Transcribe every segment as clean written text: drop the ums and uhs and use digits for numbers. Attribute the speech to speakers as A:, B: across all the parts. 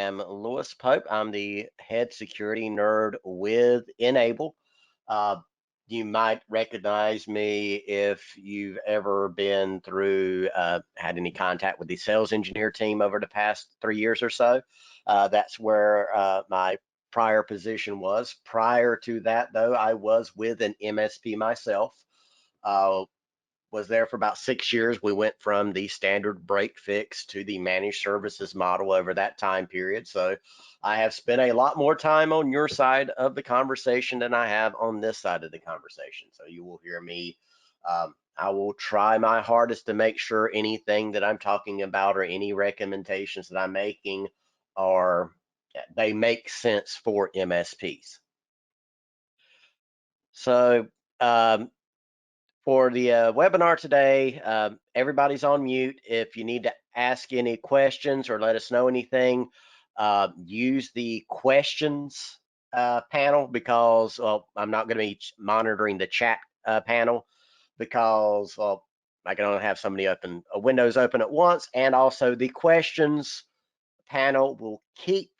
A: am Lewis Pope. I'm the head security nerd with Enable. Uh, you might recognize me if you've ever been through, had any contact with the sales engineer team over the past 3 years or so. That's where my prior position was. Prior to that, though, I was with an MSP myself. Was there for about 6 years. We went from the standard break fix to the managed services model over that time period. So I have spent a lot more time on your side of the conversation than I have on this side of the conversation. So you will hear me. I will try my hardest to make sure anything that I'm talking about or any recommendations that I'm making they make sense for MSPs. So for the webinar today, everybody's on mute. If you need to ask any questions or let us know anything, use the questions panel because I'm not going to be monitoring the chat panel because I can only have somebody open windows open at once, and also the questions panel will keep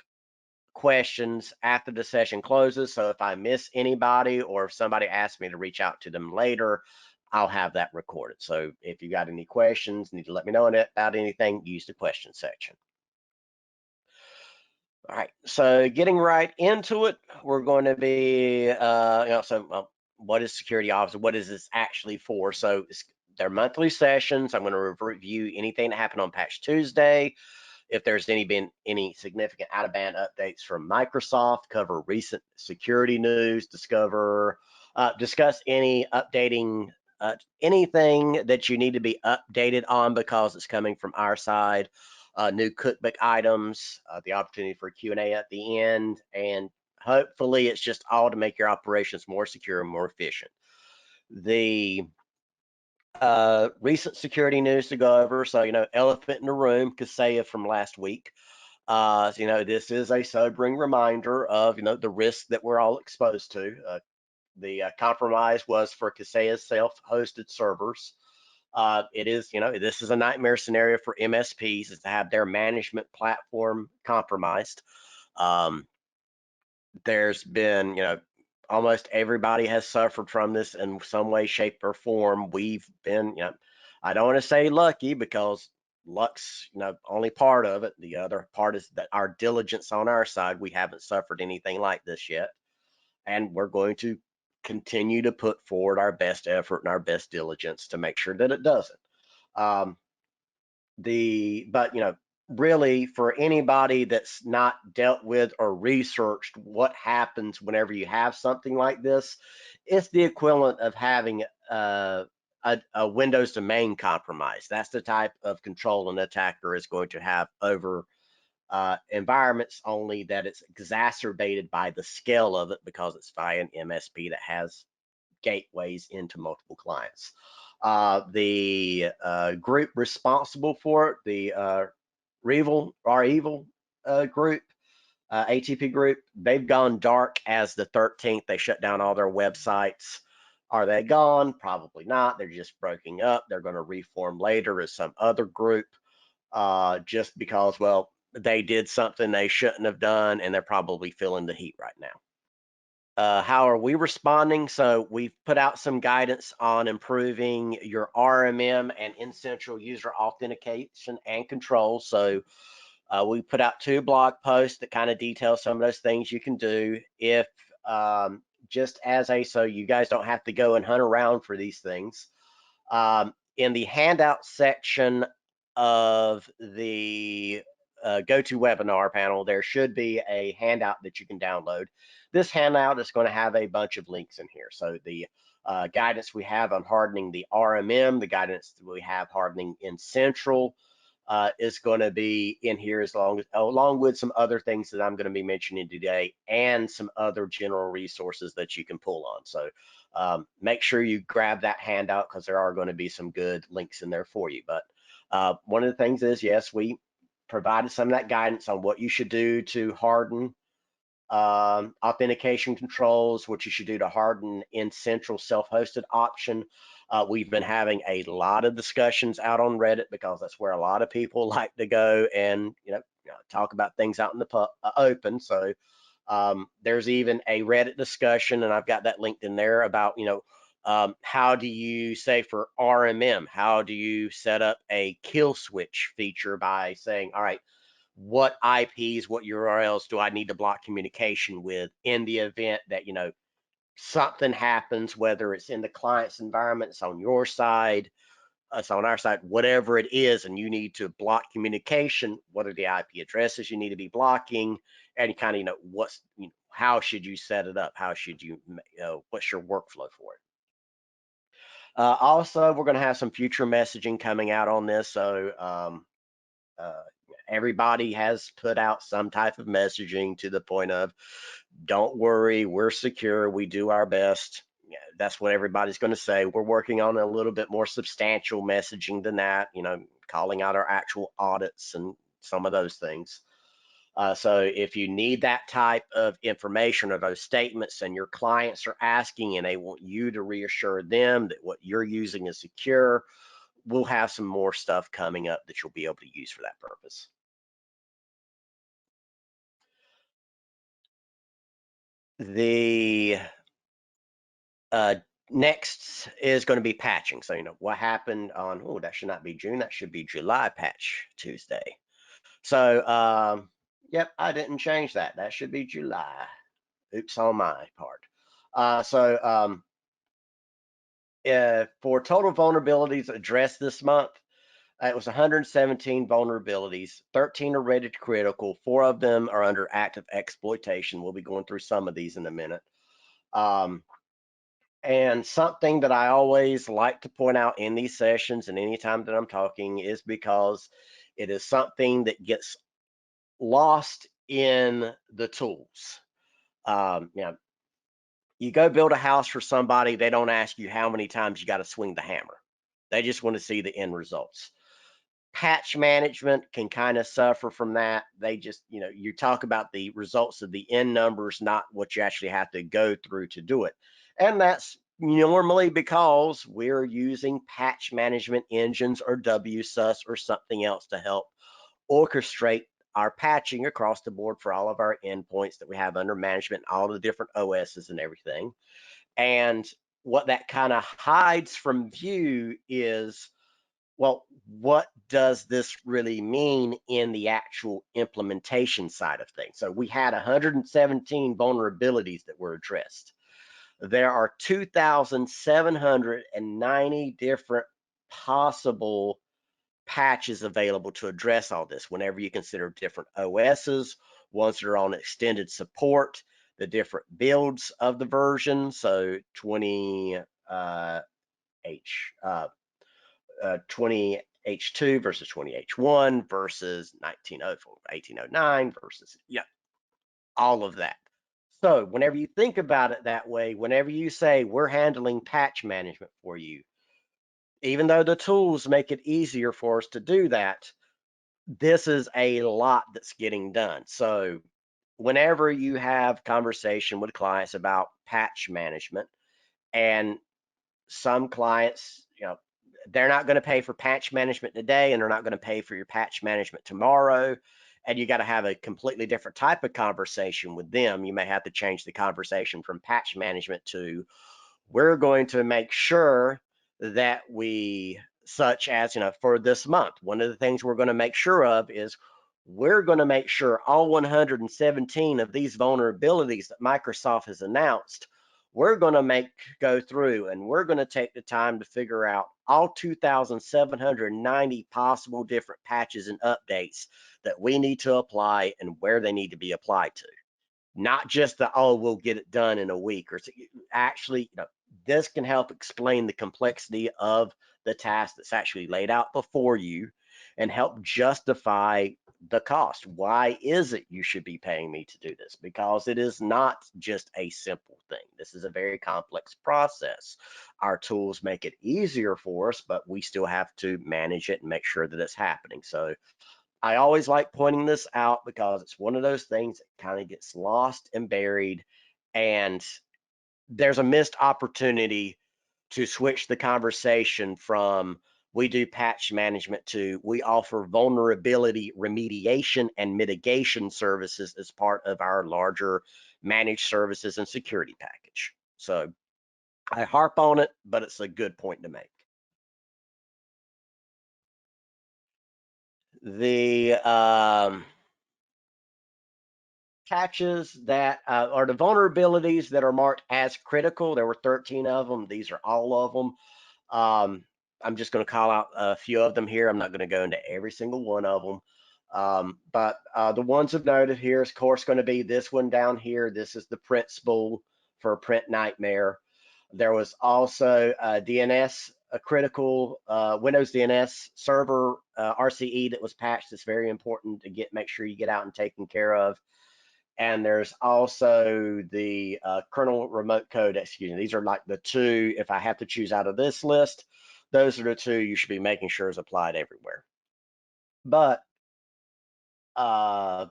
A: questions after the session closes. So if I miss anybody or if somebody asks me to reach out to them later, I'll have that recorded. So if you got any questions, need to let me know about anything, use the question section. All right, so getting right into it, we're going to be, what is security officer? What is this actually for? So they're monthly sessions. I'm going to review anything that happened on Patch Tuesday. If there's been any significant out-of-band updates from Microsoft, cover recent security news, discuss any updating, anything that you need to be updated on because it's coming from our side, new cookbook items, the opportunity for Q&A at the end, and hopefully it's just all to make your operations more secure and more efficient. The recent security news to go over. So, elephant in the room, Kaseya from last week. This is a sobering reminder of, the risks that we're all exposed to. The compromise was for Kaseya's self-hosted servers. It is, this is a nightmare scenario for MSPs, is to have their management platform compromised. There's been, almost everybody has suffered from this in some way, shape, or form. We've been, I don't want to say lucky because luck's, only part of it. The other part is that our diligence on our side, we haven't suffered anything like this yet. And we're going to continue to put forward our best effort and our best diligence to make sure that it doesn't. Really, for anybody that's not dealt with or researched what happens whenever you have something like this, it's the equivalent of having a Windows domain compromise. That's the type of control an attacker is going to have over environments, only that it's exacerbated by the scale of it because it's via an MSP that has gateways into multiple clients. The group responsible for it, the REvil group, ATP group, they've gone dark as the 13th. They shut down all their websites. Are they gone? Probably not. They're just breaking up. They're going to reform later as some other group, just because, well, they did something they shouldn't have done, and they're probably feeling the heat right now. How are we responding? So we've put out some guidance on improving your RMM and in-central user authentication and control. So we put out 2 blog posts that kind of detail some of those things you can do. If so you guys don't have to go and hunt around for these things. In the handout section of the GoToWebinar panel, there should be a handout that you can download. This handout is going to have a bunch of links in here. So the guidance we have on hardening the RMM, the guidance that we have hardening in Central is going to be in here, along with some other things that I'm going to be mentioning today, and some other general resources that you can pull on. So make sure you grab that handout because there are going to be some good links in there for you. But one of the things is, yes, we provided some of that guidance on what you should do to harden authentication controls, which you should do to harden in central self-hosted option. We've been having a lot of discussions out on Reddit because that's where a lot of people like to go and talk about things out in the open. So there's even a Reddit discussion, and I've got that linked in there about how do you say for RMM, how do you set up a kill switch feature by saying, all right, what IPs, what URLs do I need to block communication with in the event that something happens, whether it's in the client's environment, it's on your side, it's on our side, whatever it is, and you need to block communication. What are the IP addresses you need to be blocking, and kind of what's how should you set it up? How should you what's your workflow for it? Also, we're going to have some future messaging coming out on this, so uh, everybody has put out some type of messaging to the point of, don't worry, we're secure, we do our best. Yeah, that's what everybody's going to say. We're working on a little bit more substantial messaging than that, calling out our actual audits and some of those things. So if you need that type of information or those statements and your clients are asking and they want you to reassure them that what you're using is secure, we'll have some more stuff coming up that you'll be able to use for that purpose. The next is going to be patching. So, what happened on, oh, that should not be June, that should be July patch Tuesday. So, yep, I didn't change that. That should be July. Oops on my part. For total vulnerabilities addressed this month, it was 117 vulnerabilities. 13 are rated critical. 4 of them are under active exploitation. We'll be going through some of these in a minute. And something that I always like to point out in these sessions and anytime that I'm talking is because it is something that gets lost in the tools. You go build a house for somebody, they don't ask you how many times you got to swing the hammer. They just want to see the end results. Patch management can kind of suffer from that. They just, you talk about the results of the end numbers, not what you actually have to go through to do it. And that's normally because we're using patch management engines or WSUS or something else to help orchestrate our patching across the board for all of our endpoints that we have under management, all the different OSs and everything. And what that kind of hides from view is, well, what does this really mean in the actual implementation side of things? So we had 117 vulnerabilities that were addressed. There are 2,790 different possible patches available to address all this whenever you consider different OSs, ones that are on extended support, the different builds of the version. So 20H2 versus 20H1 versus 1904, 1809 versus, all of that. So whenever you think about it that way, whenever you say we're handling patch management for you, even though the tools make it easier for us to do that, this is a lot that's getting done. So whenever you have conversation with clients about patch management, and some clients, they're not going to pay for patch management today and they're not going to pay for your patch management tomorrow. And you got to have a completely different type of conversation with them. You may have to change the conversation from patch management to, we're going to make sure that we, such as, for this month, one of the things we're going to make sure of is we're going to make sure all 117 of these vulnerabilities that Microsoft has announced, we're going to go through and we're going to take the time to figure out all 2,790 possible different patches and updates that we need to apply and where they need to be applied to. Not just the, oh, we'll get it done in a week or so. Actually, this can help explain the complexity of the task that's actually laid out before you and help justify the cost. Why is it you should be paying me to do this? Because it is not just a simple thing. This is a very complex process. Our tools make it easier for us, but we still have to manage it and make sure that it's happening. So I always like pointing this out because it's one of those things that kind of gets lost and buried, and there's a missed opportunity to switch the conversation from we do patch management to we offer vulnerability remediation and mitigation services as part of our larger managed services and security package. So I harp on it, but it's a good point to make. The patches that are the vulnerabilities that are marked as critical. There were 13 of them. These are all of them. I'm just going to call out a few of them here. I'm not going to go into every single one of them. But the ones of noted here is, of course, going to be this one down here. This is the print spool for print nightmare. There was also DNS, a critical Windows DNS server RCE that was patched. It's very important to make sure you get out and taken care of. And there's also the kernel remote code execution. These are like the two, if I have to choose out of this list, those are the two you should be making sure is applied everywhere. But I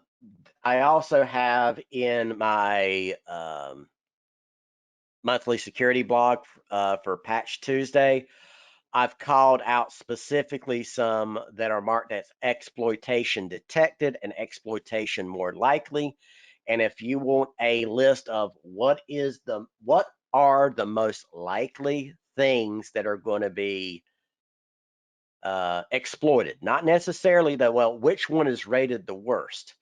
A: also have in my monthly security blog for Patch Tuesday, I've called out specifically some that are marked as exploitation detected and exploitation more likely. And if you want a list of what are the most likely things that are going to be exploited, not necessarily which one is rated the worst.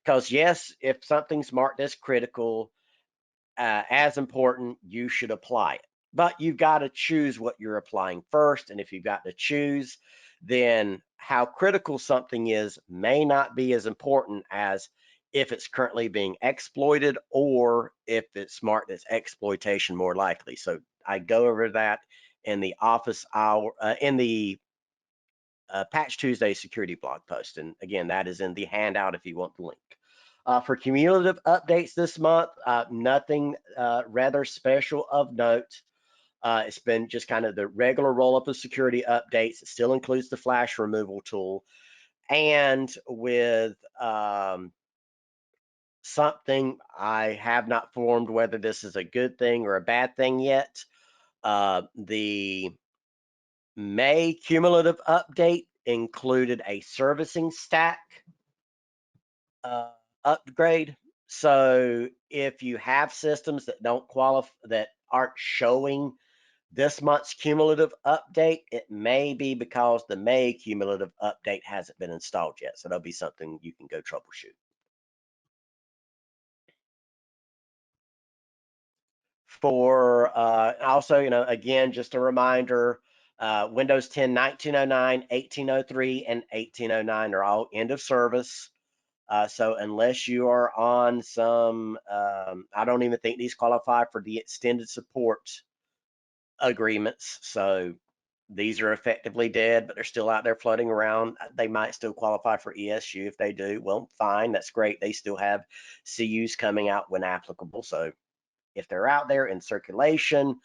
A: Because yes, if something's marked as critical, as important, you should apply it. But you've got to choose what you're applying first. And if you've got to choose, then how critical something is may not be as important as if it's currently being exploited or if it's marked as exploitation more likely. So I go over that in the office hour, in the Patch Tuesday security blog post. And again, that is in the handout if you want the link. For cumulative updates this month, nothing rather special of note. It's been just kind of the regular roll up of security updates. It still includes the flash removal tool. And with something I have not formed whether this is a good thing or a bad thing yet, the May cumulative update included a servicing stack upgrade. So if you have systems that don't qualify, that aren't showing this month's cumulative update, it may be because the May cumulative update hasn't been installed yet. So that'll be something you can go troubleshoot. For also, again, just a reminder, Windows 10 1909, 1803, and 1809 are all end of service. So unless you are on some, I don't even think these qualify for the extended support agreements. So these are effectively dead, but they're still out there floating around. They might still qualify for ESU. If they do, well, fine, that's great. They still have CUs coming out when applicable. So if they're out there in circulation,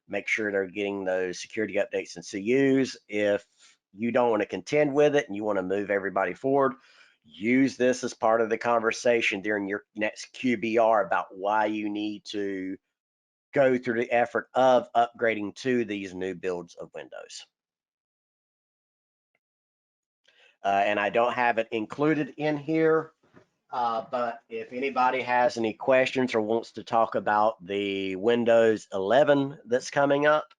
A: make sure they're getting those security updates and CUs. If you don't want to contend with it and you want to move everybody forward, use this as part of the conversation during your next QBR about why you need to go through the effort of upgrading to these new builds of Windows. And I don't have it included in here, but if anybody has any questions or wants to talk about the Windows 11 that's coming up,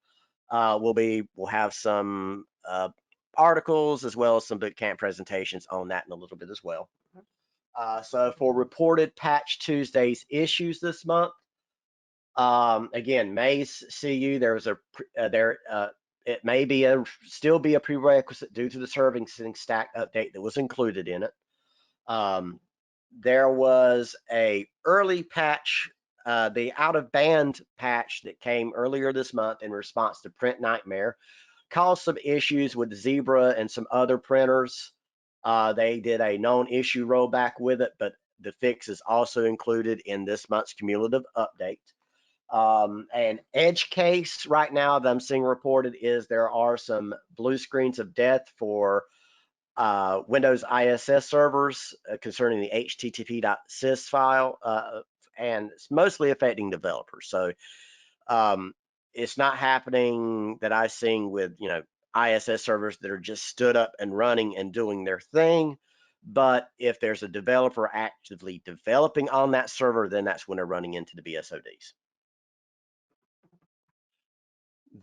A: we'll have some articles as well as some boot camp presentations on that in a little bit as well. So for reported Patch Tuesday's issues this month, again, May's CU, there was it may be still be a prerequisite due to the servicing stack update that was included in it. There was a early patch, the out of band patch that came earlier this month in response to Print Nightmare, caused some issues with Zebra and some other printers. They did a known issue rollback with it, but the fix is also included in this month's cumulative update. An edge case right now that I'm seeing reported is there are some blue screens of death for Windows ISS servers concerning the http.sys file, and it's mostly affecting developers. So um, it's not happening that I've seen with ISS servers that are just stood up and running and doing their thing. But if there's a developer actively developing on that server, then that's when they're running into the BSODs.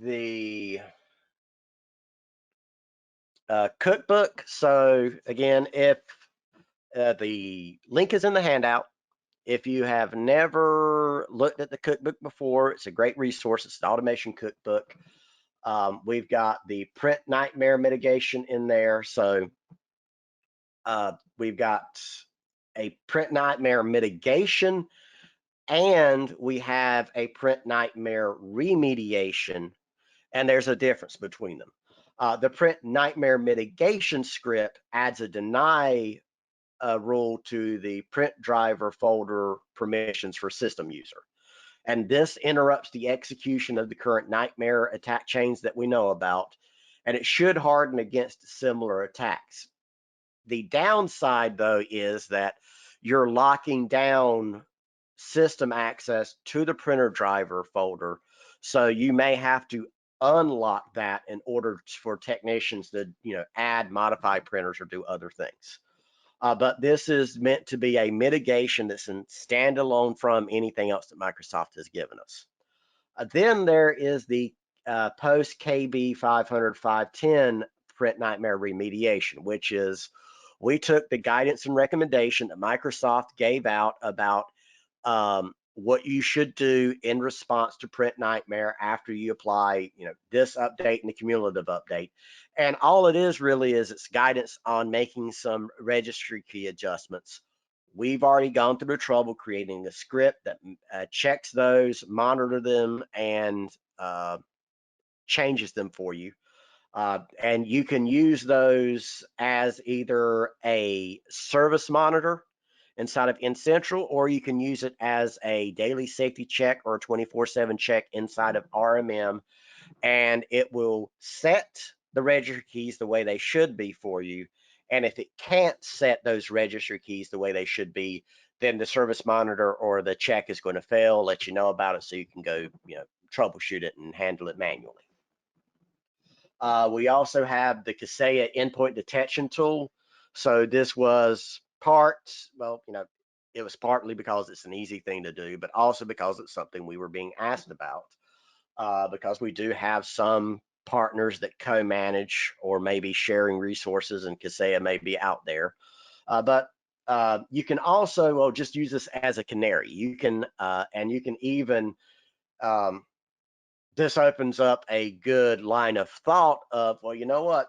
A: The cookbook. So again, if the link is in the handout, if you have never looked at the cookbook before, it's a great resource. It's an automation cookbook. We've got the print nightmare mitigation in there. So we've got a print nightmare mitigation, and we have a print nightmare remediation, and there's a difference between them. The print nightmare mitigation script adds a deny rule to the print driver folder permissions for system user. And this interrupts the execution of the current nightmare attack chains that we know about, and it should harden against similar attacks. The downside, though, is that you're locking down system access to the printer driver folder, so you may have to unlock that in order for technicians to add, modify printers, or do other things. But this is meant to be a mitigation that's standalone from anything else that Microsoft has given us. Then there is the post KB 500 510 print nightmare remediation, which is we took the guidance and recommendation that Microsoft gave out about what you should do in response to print nightmare after you apply, this update and the cumulative update. And all it is really is it's guidance on making some registry key adjustments. We've already gone through the trouble creating a script that checks those, monitor them, and changes them for you. And you can use those as either a service monitor inside of N-Central, or you can use it as a daily safety check or a 24/7 check inside of RMM, and it will set the registry keys the way they should be for you. And if it can't set those registry keys the way they should be, then the service monitor or the check is going to fail, let you know about it so you can go, troubleshoot it and handle it manually. We also have the Kaseya endpoint detection tool. So this was it was partly because it's an easy thing to do, but also because it's something we were being asked about, because we do have some partners that co-manage or maybe sharing resources, and Kaseya may be out there. But you can also just use this as a canary. You can and you can even this opens up a good line of thought of, well, you know what?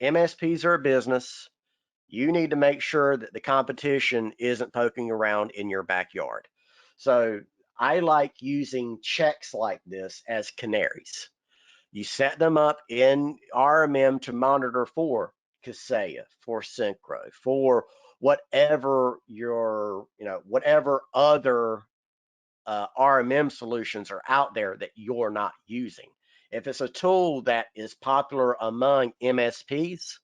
A: MSPs are a business. You need to make sure that the competition isn't poking around in your backyard. So I like using checks like this as canaries. You set them up in RMM to monitor for Kaseya, for Synchro, for whatever whatever other RMM solutions are out there that you're not using. If it's a tool that is popular among MSPs,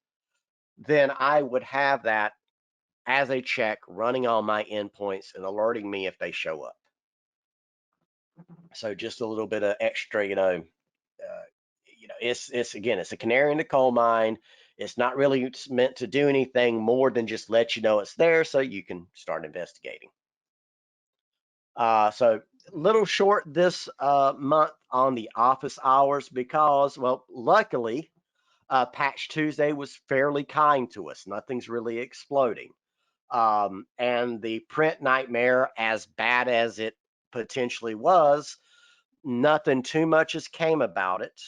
A: then I would have that as a check running on my endpoints and alerting me if they show up. So just a little bit of extra, it's again, it's a canary in the coal mine. It's not really meant to do anything more than just let you know it's there so you can start investigating. So little short this month on the office hours because, well, luckily, Patch Tuesday was fairly kind to us. Nothing's really exploding. And the print nightmare, as bad as it potentially was, nothing too much has came about it,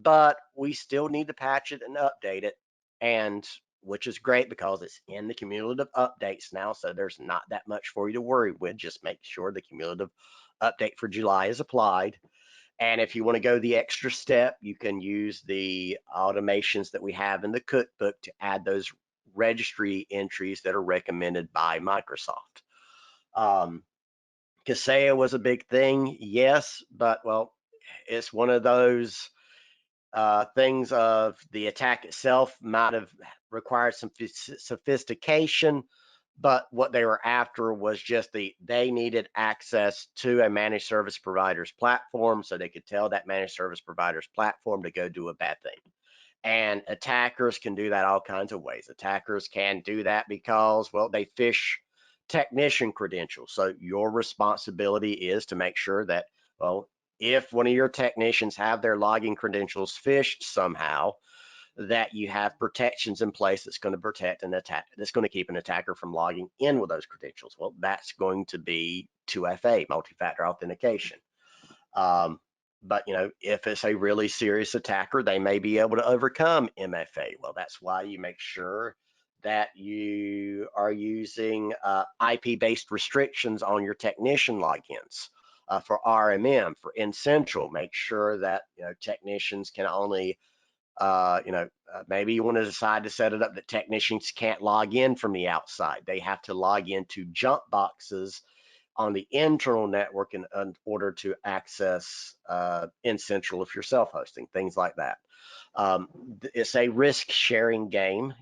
A: but we still need to patch it and update it, and which is great because it's in the cumulative updates now, so there's not that much for you to worry with. Just make sure the cumulative update for July is applied. And if you want to go the extra step, you can use the automations that we have in the cookbook to add those registry entries that are recommended by Microsoft. Kaseya was a big thing, yes, but well, it's one of those, things of the attack itself might have required some sophistication, but what they were after was just they needed access to a managed service provider's platform so they could tell that managed service provider's platform to go do a bad thing. And attackers can do that all kinds of ways. Attackers can do that because, well, they phish technician credentials. So your responsibility is to make sure that, well, if one of your technicians have their login credentials phished somehow, that you have protections in place that's going to protect an attack, that's going to keep an attacker from logging in with those credentials. Well, that's going to be 2FA, multi-factor authentication. But if it's a really serious attacker, they may be able to overcome MFA. Well, that's why you make sure that you are using IP-based restrictions on your technician logins. For RMM, for N-Central, make sure that technicians can only maybe you want to decide to set it up that technicians can't log in from the outside. They have to log into jump boxes on the internal network in order to access N-Central if you're self-hosting, things like that. It's a risk sharing game.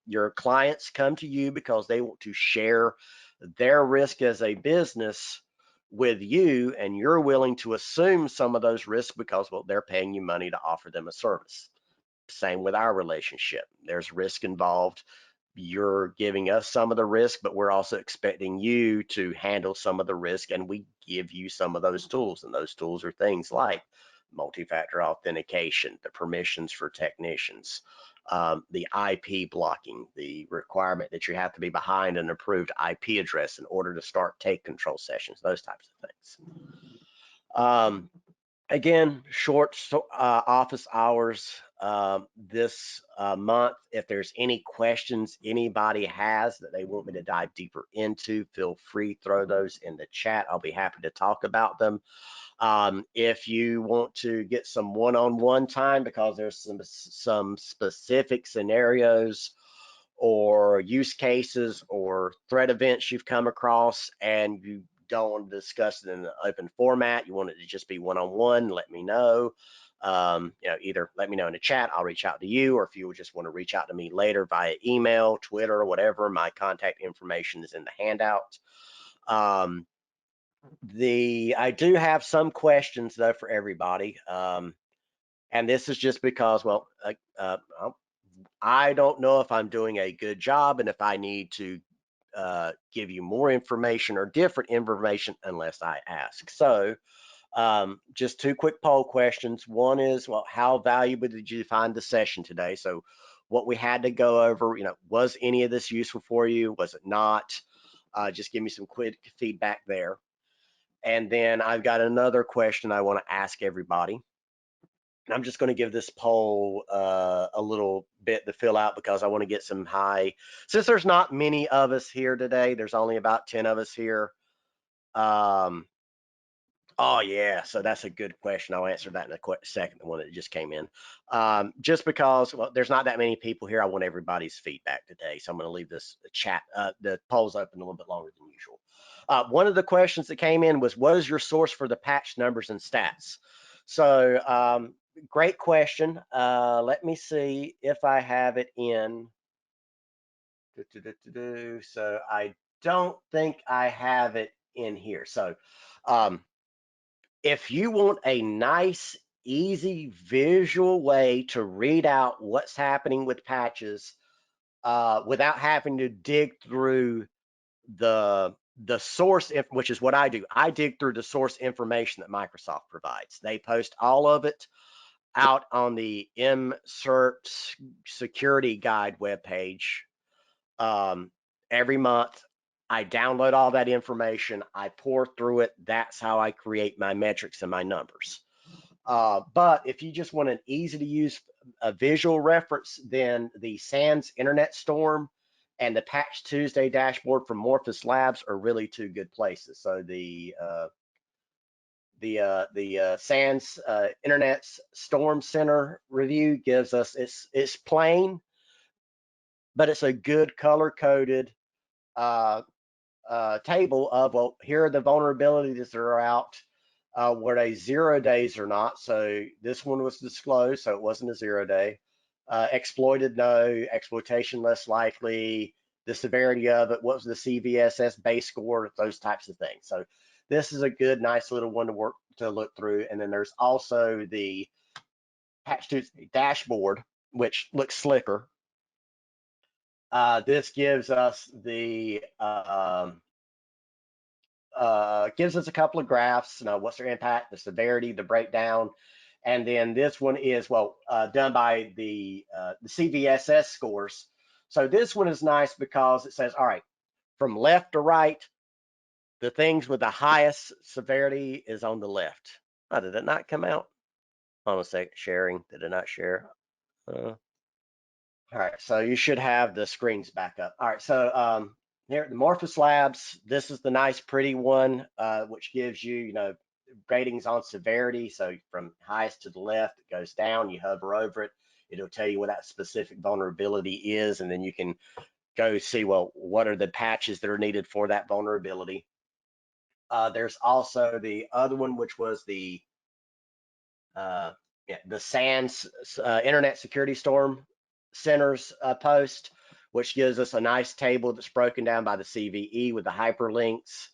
A: Your clients come to you because they want to share their risk as a business with you, and you're willing to assume some of those risks because, well, they're paying you money to offer them a service. Same with our relationship. There's risk involved. You're giving us some of the risk, but we're also expecting you to handle some of the risk, and we give you some of those tools. And those tools are things like multi-factor authentication, the permissions for technicians, the IP blocking, the requirement that you have to be behind an approved IP address in order to start take control sessions, those types of things. Again, short office hours this month. If there's any questions anybody has that they want me to dive deeper into, feel free, throw those in the chat. I'll be happy to talk about them. If you want to get some one-on-one time because there's some specific scenarios or use cases or threat events you've come across and you don't want to discuss it in an open format, you want it to just be one-on-one, let me know. Either let me know in the chat, I'll reach out to you, or if you just want to reach out to me later via email, Twitter, or whatever, my contact information is in the handout. I do have some questions though for everybody. And this is just because, well, I don't know if I'm doing a good job and if I need to give you more information or different information unless I ask. So just two quick poll questions. One is, well, how valuable did you find the session today? So what we had to go over, was any of this useful for you? Was it not? Just give me some quick feedback there. And then I've got another question I want to ask everybody. I'm just going to give this poll a little bit to fill out because I want to get some since there's not many of us here today, there's only about 10 of us here. Oh yeah, so that's a good question. I'll answer that in a quick second, the one that just came in. Just because, well, there's not that many people here, I want everybody's feedback today. So I'm going to leave this chat, the polls open a little bit longer than usual. One of the questions that came in was, what is your source for the patch numbers and stats? So great question. Let me see if I have it in. So I don't think I have it in here. So if you want a nice, easy visual way to read out what's happening with patches without having to dig through the source, which is what I do. I dig through the source information that Microsoft provides. They post all of it out on the Insert Security Guide webpage every month. I download all that information. I pour through it. That's how I create my metrics and my numbers. But if you just want an easy to use visual reference, then the SANS Internet Storm and the Patch Tuesday dashboard from Morphus Labs are really two good places. So the SANS Internet Storm Center review gives us, it's plain, but it's a good color-coded table of, well, here are the vulnerabilities that are out. were they 0 days or not. So this one was disclosed, so it wasn't a 0 day. Exploited, no. Exploitation, less likely. The severity of it, what was the CVSS base score, those types of things. So this is a good, nice little one to look through. And then there's also the Patch Tuesday dashboard, which looks slicker. This gives us gives us a couple of graphs. What's their impact, the severity, the breakdown, and then this one is done by the CVSS scores. So this one is nice because it says, all right, from left to right, the things with the highest severity is on the left. Oh, did it not come out? Hold on a second. Sharing. Did it not share? All right, so you should have the screens back up. All right, so here the Morphous Labs. This is the nice, pretty one, which gives you, ratings on severity. So from highest to the left, it goes down. You hover over it, it'll tell you what that specific vulnerability is, and then you can go see, well, what are the patches that are needed for that vulnerability. There's also the other one, which was the SANS Internet Security Storm Center's post, which gives us a nice table that's broken down by the CVE with the hyperlinks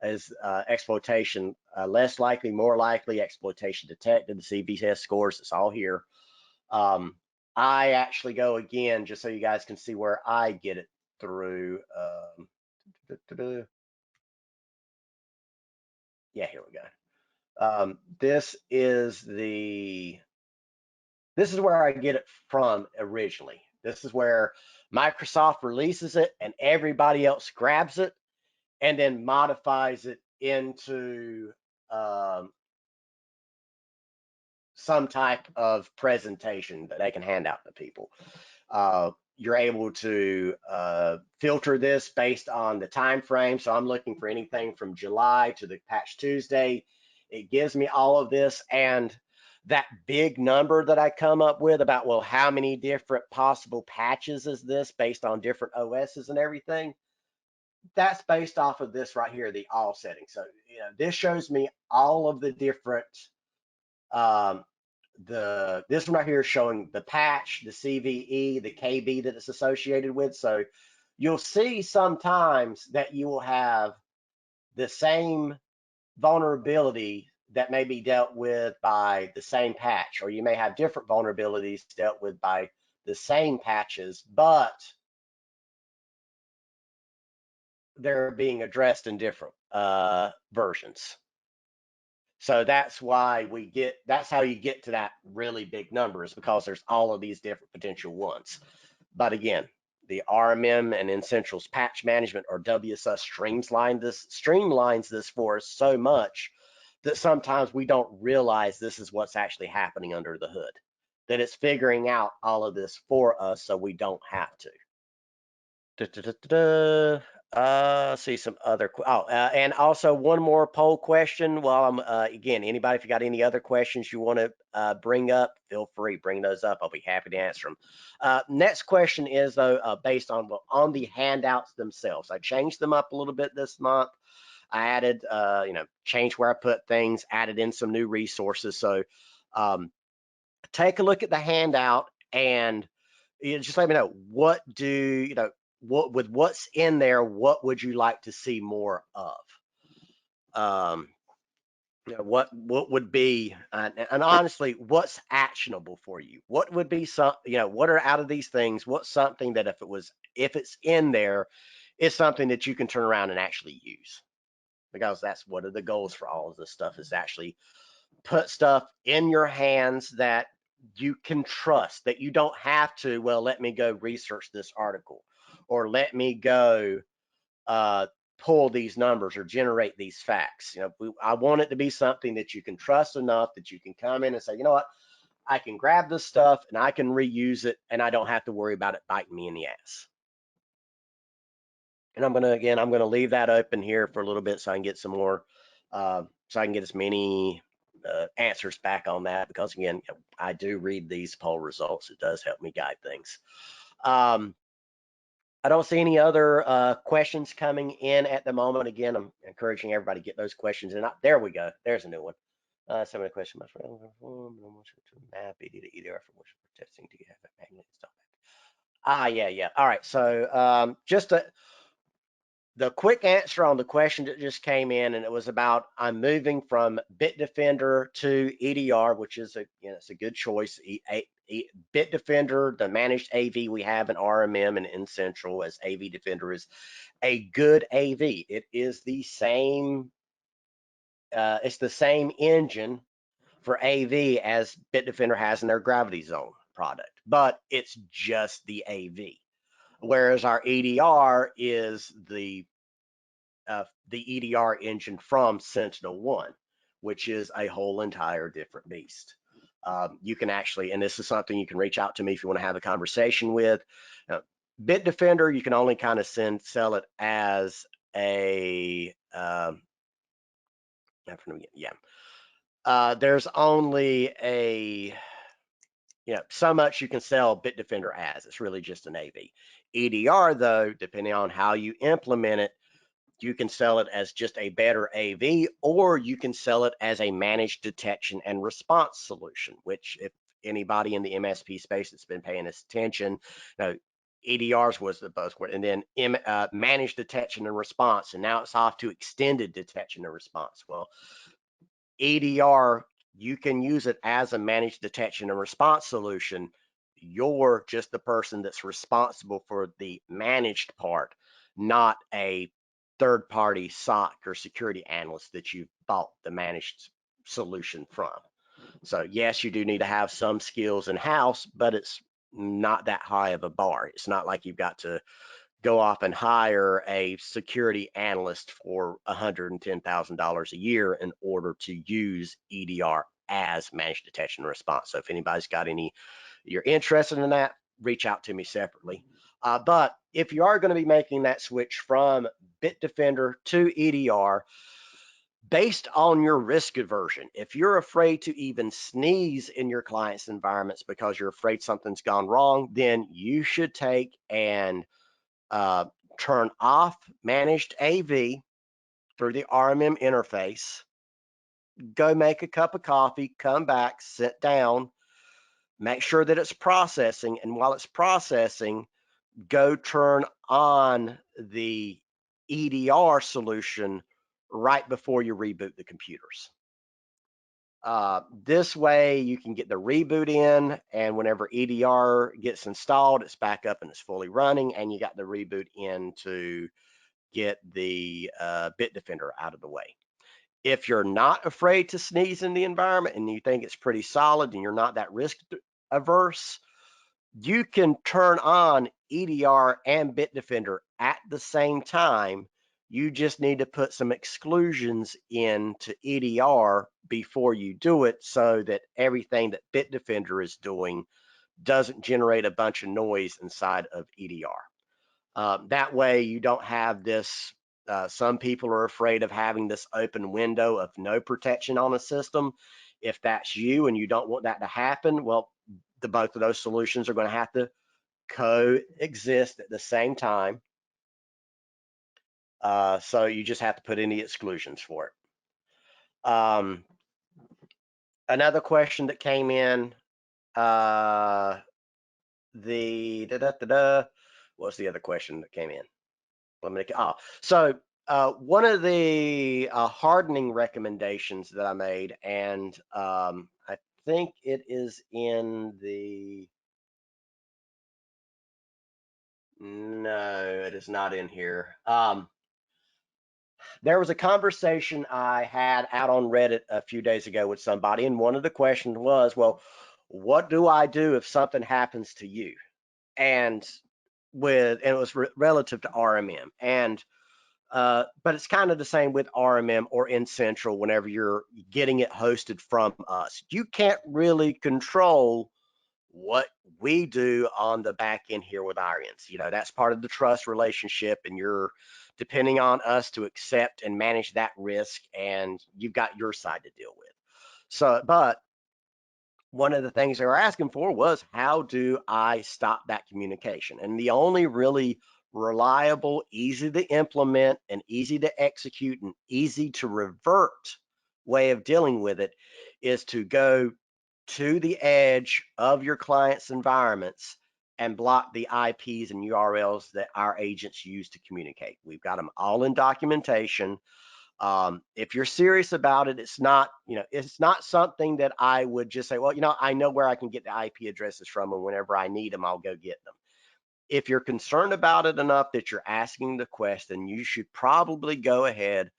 A: as exploitation less likely, more likely, exploitation detected, the CVS scores. It's all here. I actually go again just so you guys can see where I get it through. Yeah, here we go. This is where I get it from originally. This is where Microsoft releases it and everybody else grabs it and then modifies it into some type of presentation that they can hand out to people. You're able to filter this based on the time frame. So I'm looking for anything from July to the Patch Tuesday. It gives me all of this, and that big number that I come up with about, well, how many different possible patches is this based on different OSs and everything? That's based off of this right here, the all settings. So this shows me all of the different um, this one right here is showing the patch, the CVE, the KB that it's associated with. So you'll see sometimes that you will have the same vulnerability that may be dealt with by the same patch, or you may have different vulnerabilities dealt with by the same patches, but they're being addressed in different versions. So that's why that's how you get to that really big number, is because there's all of these different potential ones. But again, the RMM and Essentials Patch Management, or WSS, streamlines this for us so much that sometimes we don't realize this is what's actually happening under the hood, that it's figuring out all of this for us so we don't have to. See some other. And also one more poll question. While I'm again, anybody, if you got any other questions you want to bring up, feel free, bring those up. I'll be happy to answer them. Next question is though based on the handouts themselves. I changed them up a little bit this month. I added, changed where I put things, added in some new resources. So take a look at the handout and just let me know, with what's in there, what would you like to see more of? What would be, and honestly, what's actionable for you? What would be what are out of these things? What's something that if it's in there, is something that you can turn around and actually use? Because that's one of the goals for all of this stuff, is actually put stuff in your hands that you can trust, that you don't have to, well, let me go research this article, or let me go pull these numbers or generate these facts. I want it to be something that you can trust enough that you can come in and say, you know what, I can grab this stuff and I can reuse it, and I don't have to worry about it biting me in the ass. And I'm gonna leave that open here for a little bit so I can get some more, so I can get as many answers back on that, because again, I do read these poll results. It does help me guide things. I don't see any other questions coming in at the moment. Again, I'm encouraging everybody to get those questions in. There we go. There's a new one. Some of the question must to map ED to EDR for which we're testing. Do you have a magnet installed? Yeah. All right. So just the quick answer on the question that just came in, and it was about I'm moving from Bitdefender to EDR, which is it's a good choice. Bitdefender, the managed AV we have in RMM and in Central as AV Defender is a good AV. It is the same. It's the same engine for AV as Bitdefender has in their Gravity Zone product, but it's just the AV. Whereas our EDR is the EDR engine from Sentinel-1, which is a whole entire different beast. You can actually, and this is something you can reach out to me if you want to have a conversation with. Bitdefender, you can only kind of sell it as a, there's only so much you can sell Bitdefender as. It's really just an AV. EDR, though, depending on how you implement it, you can sell it as just a better AV, or you can sell it as a managed detection and response solution, which if anybody in the MSP space that's been paying attention, EDRs was the buzzword, and then managed detection and response, and now it's off to extended detection and response. Well, EDR, you can use it as a managed detection and response solution. You're just the person that's responsible for the managed part, not a third party SOC or security analyst that you bought the managed solution from. So, yes, you do need to have some skills in house, but it's not that high of a bar. It's not like you've got to go off and hire a security analyst for $110,000 a year in order to use EDR as managed detection and response. So if anybody's got you're interested in that, reach out to me separately. But if you are going to be making that switch from Bitdefender to EDR, based on your risk aversion, if you're afraid to even sneeze in your client's environments because you're afraid something's gone wrong, then you should take and uh, turn off managed AV through the RMM interface, go make a cup of coffee, come back, sit down, make sure that it's processing. And while it's processing, go turn on the EDR solution right before you reboot the computers. This way you can get the reboot in, and whenever EDR gets installed, it's back up and it's fully running, and you got the reboot in to get the Bitdefender out of the way. If you're not afraid to sneeze in the environment and you think it's pretty solid and you're not that risk averse, you can turn on EDR and Bitdefender at the same time. You just need to put some exclusions into EDR before you do it so that everything that Bitdefender is doing doesn't generate a bunch of noise inside of EDR. That way you don't have this. Some people are afraid of having this open window of no protection on a system. If that's you and you don't want that to happen, well, both of those solutions are going to have to coexist at the same time. So you just have to put in the exclusions for it. Another question that came in, what's the other question that came in? So one of the hardening recommendations that I made, and I think it is in the, no, it is not in here. There was a conversation I had out on Reddit a few days ago with somebody, and one of the questions was, well, what do I do if something happens to you? And it was relative to RMM. And but it's kind of the same with RMM or in Central whenever you're getting it hosted from us. You can't really control what we do on the back end here with our ends. That's part of the trust relationship, and you're depending on us to accept and manage that risk, and you've got your side to deal with. So, but one of the things they were asking for was, how do I stop that communication? And the only really reliable, easy to implement, and easy to execute, and easy to revert way of dealing with it is to go to the edge of your client's environments and block the IPs and URLs that our agents use to communicate. We've got them all in documentation. If you're serious about it, it's not something that I would just say, well, I know where I can get the IP addresses from, and whenever I need them, I'll go get them. If you're concerned about it enough that you're asking the question, you should probably go ahead,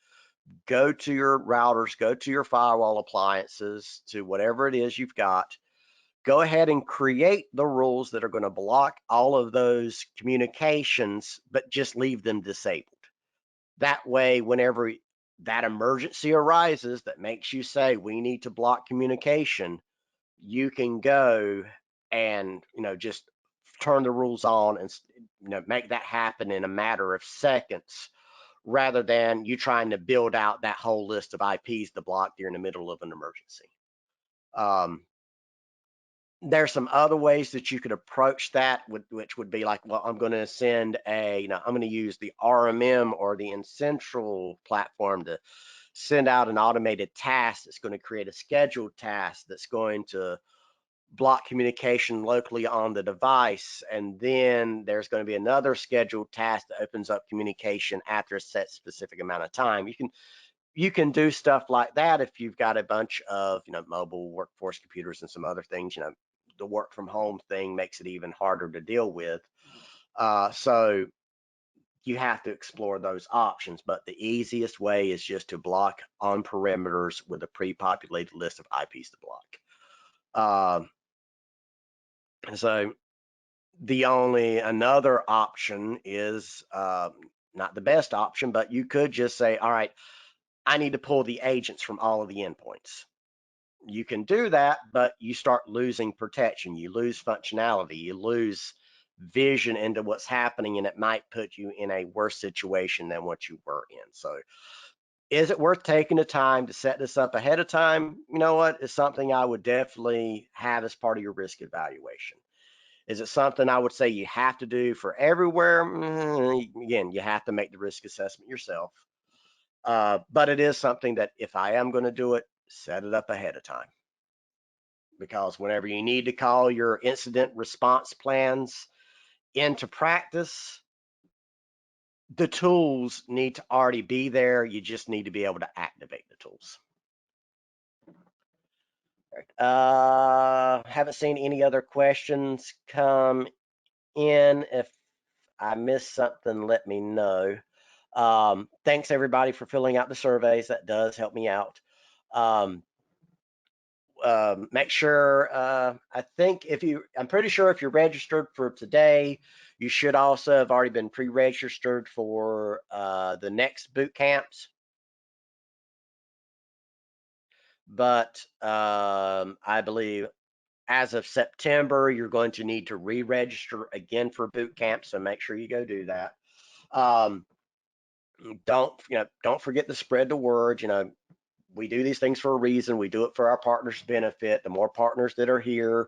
A: go to your routers, go to your firewall appliances, to whatever it is you've got. Go ahead and create the rules that are going to block all of those communications, but just leave them disabled. That way, whenever that emergency arises that makes you say, we need to block communication, you can go and, just turn the rules on and, make that happen in a matter of seconds, rather than you trying to build out that whole list of IPs to block during the middle of an emergency. There's some other ways that you could approach that, which would be like, well, I'm going to send I'm going to use the RMM or the Incentral platform to send out an automated task that's going to create a scheduled task that's going to block communication locally on the device. And then there's going to be another scheduled task that opens up communication after a set specific amount of time. You can do stuff like that if you've got a bunch of mobile workforce computers and some other things. The work from home thing makes it even harder to deal with. So you have to explore those options, but the easiest way is just to block on perimeters with a pre-populated list of IPs to block. So another option is not the best option, but you could just say, all right, I need to pull the agents from all of the endpoints. You can do that, but you start losing protection. You lose functionality. You lose vision into what's happening, and it might put you in a worse situation than what you were in. So is it worth taking the time to set this up ahead of time? You know what? It's something I would definitely have as part of your risk evaluation. Is it something I would say you have to do for everywhere? Again, you have to make the risk assessment yourself. But it is something that if I am going to do it, set it up ahead of time. Because whenever you need to call your incident response plans into practice, the tools need to already be there. You just need to be able to activate the tools. Haven't seen any other questions come in. If I missed something, let me know. Thanks everybody for filling out the surveys. That does help me out. Make sure, I'm pretty sure if you're registered for today, you should also have already been pre-registered for the next boot camps. But I believe as of September, you're going to need to re-register again for boot camp. So make sure you go do that. Don't forget to spread the word. We do these things for a reason. We do it for our partners' benefit. The more partners that are here,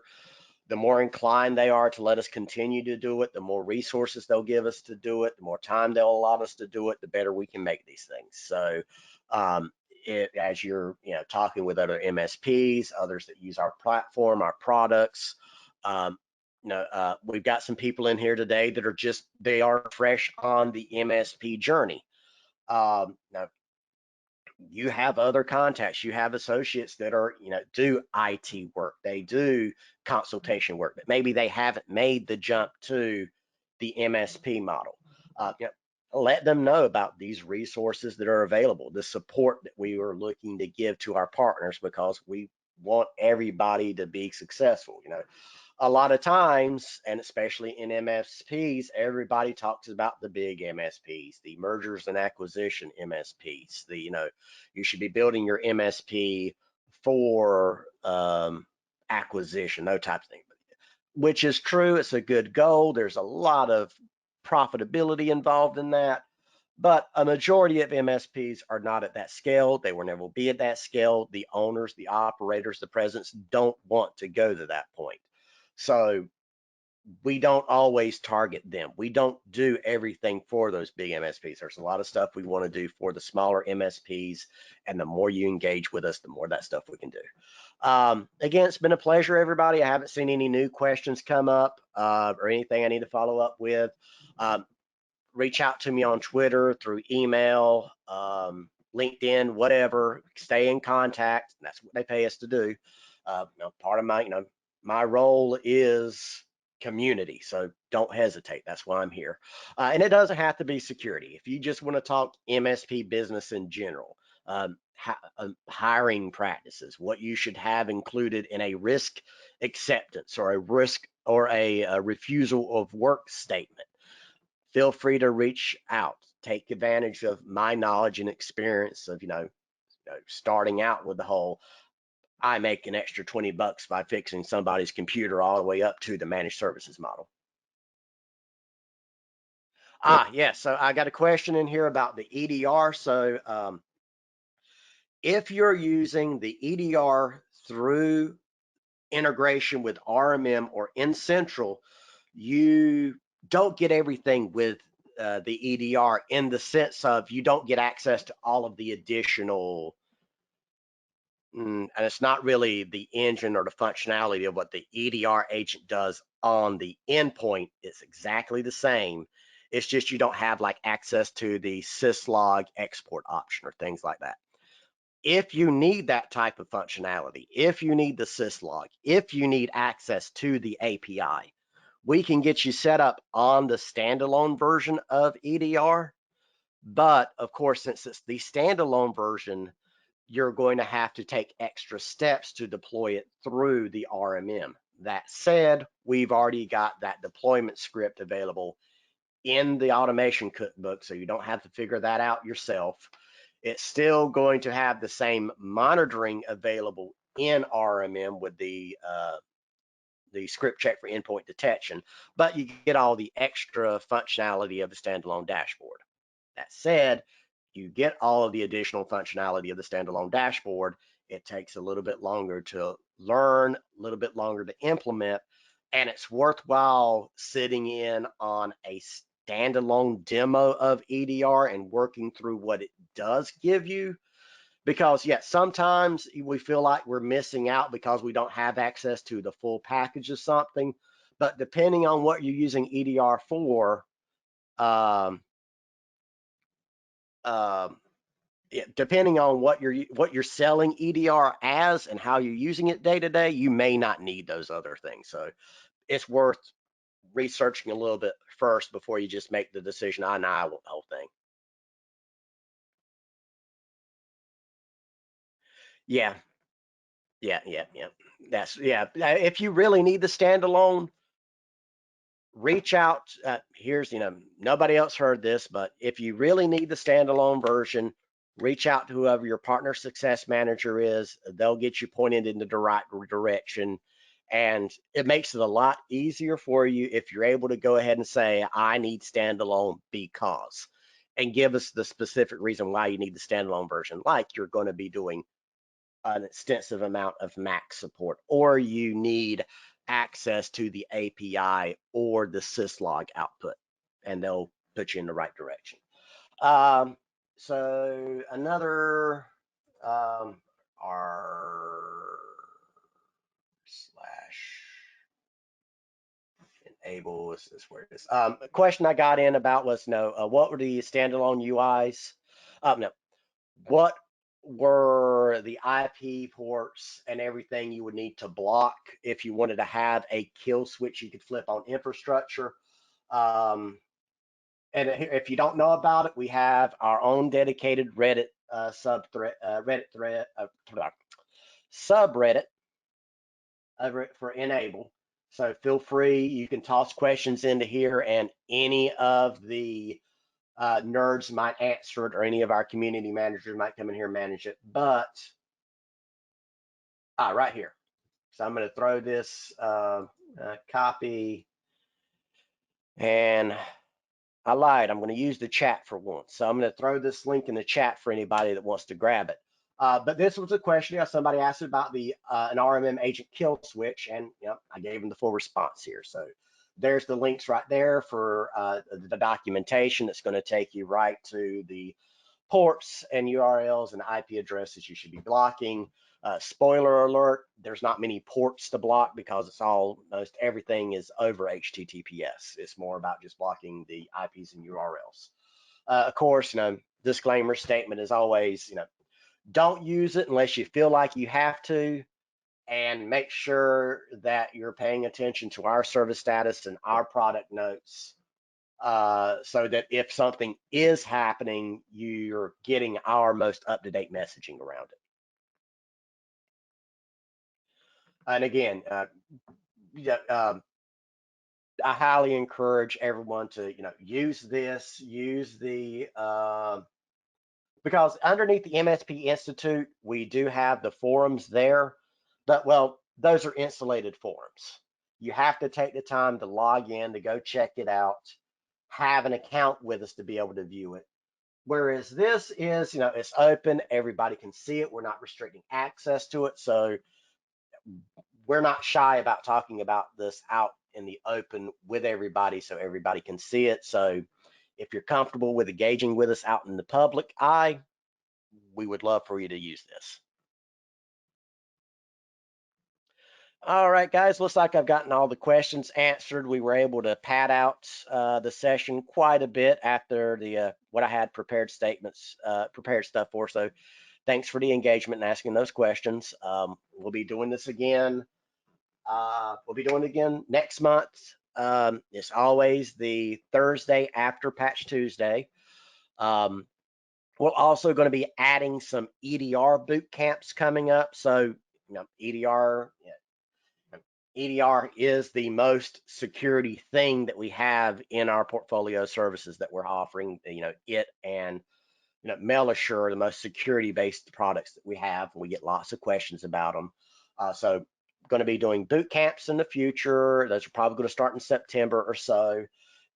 A: the more inclined they are to let us continue to do it, the more resources they'll give us to do it, the more time they'll allow us to do it, the better we can make these things. So as you're talking with other MSPs, others that use our platform, our products, we've got some people in here today that they are fresh on the MSP journey. Now, you have other contacts, you have associates that are, do IT work, they do consultation work, but maybe they haven't made the jump to the MSP model. Let them know about these resources that are available, the support that we are looking to give to our partners, because we want everybody to be successful. A lot of times, and especially in MSPs, everybody talks about the big MSPs, the mergers and acquisition MSPs. You should be building your MSP for acquisition, those types of things, which is true. It's a good goal. There's a lot of profitability involved in that, but a majority of MSPs are not at that scale. They will never be at that scale. The owners, the operators, the presidents don't want to go to that point. So we don't always target them. We don't do everything for those big MSPs. There's a lot of stuff we want to do for the smaller MSPs, and the more you engage with us, the more that stuff we can do. Again, it's been a pleasure, everybody. I haven't seen any new questions come up or anything I need to follow up with. Um, Reach out to me on Twitter, through email, LinkedIn, whatever. Stay in contact. That's what they pay us to do. Part of my, my role is community, so don't hesitate. That's why I'm here. And it doesn't have to be security. If you just want to talk MSP business in general, hiring practices, what you should have included in a risk acceptance or a risk or a refusal of work statement, feel free to reach out. Take advantage of my knowledge and experience of, starting out with the whole I make an extra $20 by fixing somebody's computer all the way up to the managed services model. Yes. So I got a question in here about the EDR. So if you're using the EDR through integration with RMM or in Central, you don't get everything with the EDR, in the sense of you don't get access to all of the additional, and it's not really the engine or the functionality of what the EDR agent does on the endpoint. It's exactly the same. It's just you don't have like access to the syslog export option or things like that. If you need that type of functionality, if you need the syslog, if you need access to the API, we can get you set up on the standalone version of EDR. But of course, since it's the standalone version, you're going to have to take extra steps to deploy it through the RMM. That said, we've already got that deployment script available in the automation cookbook, so you don't have to figure that out yourself. It's still going to have the same monitoring available in RMM with the script check for endpoint detection, but you get all the extra functionality of the standalone dashboard. That said, you get all of the additional functionality of the standalone dashboard. It takes a little bit longer to learn, a little bit longer to implement, and it's worthwhile sitting in on a standalone demo of EDR and working through what it does give you. Because, yeah, sometimes we feel like we're missing out because we don't have access to the full package of something. But depending on what you're using EDR for, um, yeah, depending on what you're selling EDR as and how you're using it day to day, you may not need those other things. So it's worth researching a little bit first before you just make the decision, I want the whole thing. Yeah, yeah. If you really need the standalone, reach out. Here's, nobody else heard this, but if you really need the standalone version, reach out to whoever your partner success manager is. They'll get you pointed in the right direction. And it makes it a lot easier for you if you're able to go ahead and say, I need standalone because, and give us the specific reason why you need the standalone version, like you're going to be doing an extensive amount of Mac support, or you need access to the API or the syslog output, and they'll put you in the right direction. So another r slash enable is where it is. A question I got in about was, what were the standalone UIs? No, what were the IP ports and everything you would need to block if you wanted to have a kill switch you could flip on infrastructure? And if you don't know about it, we have our own dedicated Reddit subreddit for Enable. So feel free, you can toss questions into here, and any of the nerds might answer it, or any of our community managers might come in here and manage it. But right here. So I'm going to throw this copy, and I lied. I'm going to use the chat for once. So I'm going to throw this link in the chat for anybody that wants to grab it. But this was a question somebody asked about the an RMM agent kill switch, and I gave them the full response here. So there's the links right there for the documentation that's going to take you right to the ports and URLs and IP addresses you should be blocking. Spoiler alert, there's not many ports to block because it's almost everything is over HTTPS. It's more about just blocking the IPs and URLs. Of course, disclaimer statement is always, don't use it unless you feel like you have to, and make sure that you're paying attention to our service status and our product notes, so that if something is happening, you're getting our most up-to-date messaging around it. And again, I highly encourage everyone to, use this, because underneath the MSP Institute, we do have the forums there, but well, those are insulated forums. You have to take the time to log in, to go check it out, have an account with us to be able to view it. Whereas this is, it's open, everybody can see it. We're not restricting access to it. So we're not shy about talking about this out in the open with everybody so everybody can see it. So if you're comfortable with engaging with us out in the public eye, we would love for you to use this. All right, guys, looks like I've gotten all the questions answered. We were able to pad out the session quite a bit after the what I had prepared stuff for. So thanks for the engagement and asking those questions. We'll be doing this again. We'll be doing it again next month. It's always the Thursday after Patch Tuesday. We're also going to be adding some EDR boot camps coming up. So, EDR is the most security thing that we have in our portfolio of services that we're offering. It and MailAssure are the most security-based products that we have. We get lots of questions about them. So going to be doing boot camps in the future. Those are probably going to start in September or so.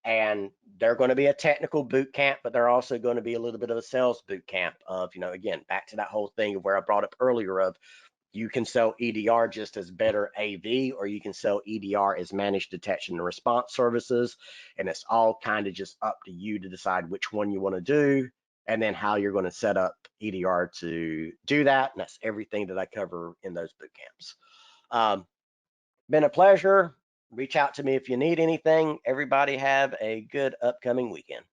A: And they're going to be a technical boot camp, but they're also going to be a little bit of a sales boot camp of, again, back to that whole thing of where I brought up earlier of you can sell EDR just as better AV, or you can sell EDR as managed detection and response services. And it's all kind of just up to you to decide which one you want to do and then how you're going to set up EDR to do that. And that's everything that I cover in those boot camps. Been a pleasure. Reach out to me if you need anything. Everybody have a good upcoming weekend.